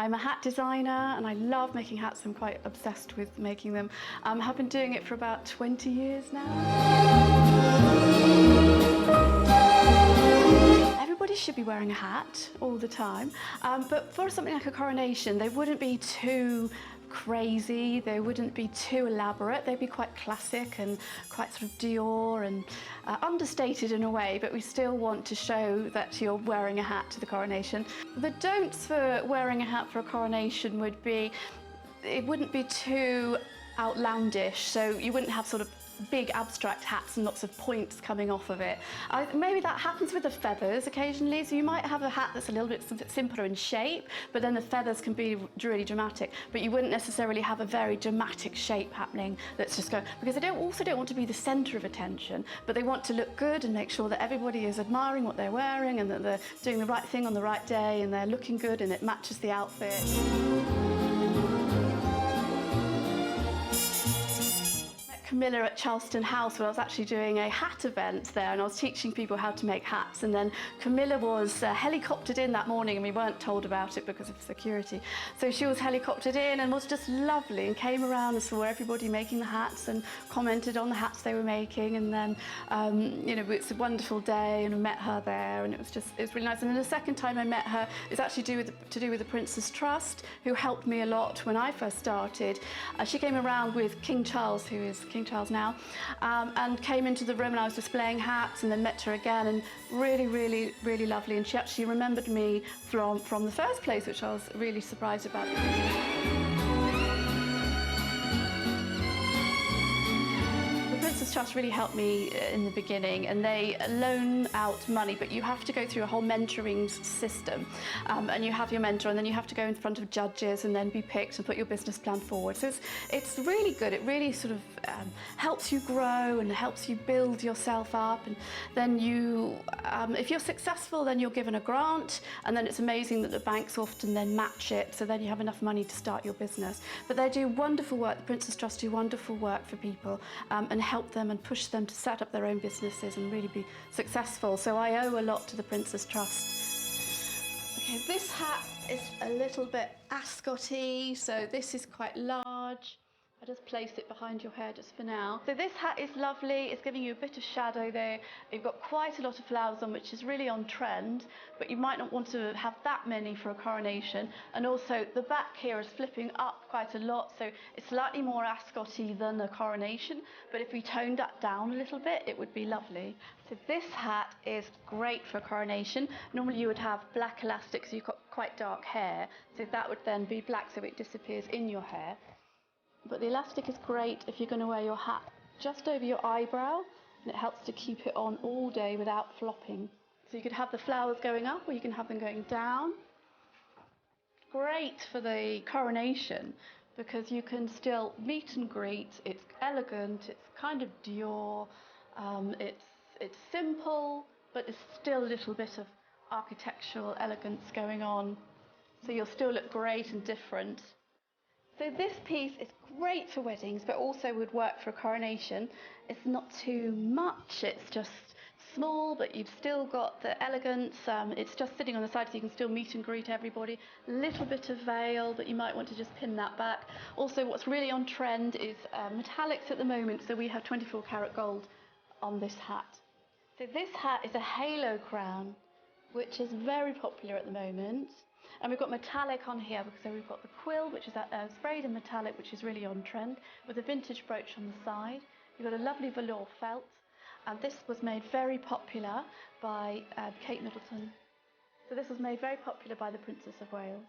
I'm a hat designer and I love making hats. I'm quite obsessed with making them. I've been doing it for about 20 years now. Everybody should be wearing a hat all the time, but for something like a coronation, they wouldn't be too crazy, they wouldn't be too elaborate, they'd be quite classic and quite sort of Dior and understated in a way, but we still want to show that you're wearing a hat to the coronation. The don'ts for wearing a hat for a coronation would be, it wouldn't be too outlandish, so you wouldn't have sort of big abstract hats and lots of points coming off of it. Maybe that happens with the feathers occasionally, so you might have a hat that's a little bit simpler in shape, but then the feathers can be really dramatic, but you wouldn't necessarily have a very dramatic shape happening that's just going, because they also don't want to be the centre of attention, but they want to look good and make sure that everybody is admiring what they're wearing and that they're doing the right thing on the right day and they're looking good and it matches the outfit. Camilla at Charleston House, where I was actually doing a hat event there and I was teaching people how to make hats, and then Camilla was helicoptered in that morning and we weren't told about it because of security. So she was helicoptered in and was just lovely and came around and saw everybody making the hats and commented on the hats they were making, and then you know, it's a wonderful day and we met her there and it was really nice. And then the second time I met her is actually to do with the Prince's Trust, who helped me a lot when I first started. She came around with King Charles, who is King Charles now, and came into the room and I was displaying hats, and then met her again, and really lovely, and she actually remembered me from the first place, which I was really surprised about. Trust really helped me in the beginning, and they loan out money, but you have to go through a whole mentoring system, and you have your mentor, and then you have to go in front of judges and then be picked and put your business plan forward. So it's really good. It really sort of helps you grow and helps you build yourself up, and then you, if you're successful, then you're given a grant, and then it's amazing that the banks often then match it, so then you have enough money to start your business. But they do wonderful work. The Prince's Trust do wonderful work for people and help them and push them to set up their own businesses and really be successful. So I owe a lot to the Prince's Trust. Okay, this hat is a little bit ascot-y, so this is quite large. I just place it behind your hair just for now. So this hat is lovely, it's giving you a bit of shadow there. You've got quite a lot of flowers on, which is really on trend, but you might not want to have that many for a coronation. And also the back here is flipping up quite a lot, so it's slightly more ascot-y than a coronation, but if we toned that down a little bit, it would be lovely. So this hat is great for a coronation. Normally you would have black elastic, so you've got quite dark hair, so that would then be black so it disappears in your hair. But the elastic is great if you're going to wear your hat just over your eyebrow, and it helps to keep it on all day without flopping. So you could have the flowers going up or you can have them going down. Great for the coronation because you can still meet and greet. It's elegant, it's kind of Dior, it's simple, but there's still a little bit of architectural elegance going on. So you'll still look great and different. So this piece is great for weddings, but also would work for a coronation. It's not too much, it's just small, but you've still got the elegance. It's just sitting on the side so you can still meet and greet everybody. A little bit of veil, but you might want to just pin that back. Also, what's really on trend is metallics at the moment, so we have 24 karat gold on this hat. So this hat is a halo crown, which is very popular at the moment. And we've got metallic on here because we've got the quill, which is sprayed in metallic, which is really on trend, with a vintage brooch on the side. You've got a lovely velour felt, and this was made very popular by Kate Middleton. So this was made very popular by the Princess of Wales.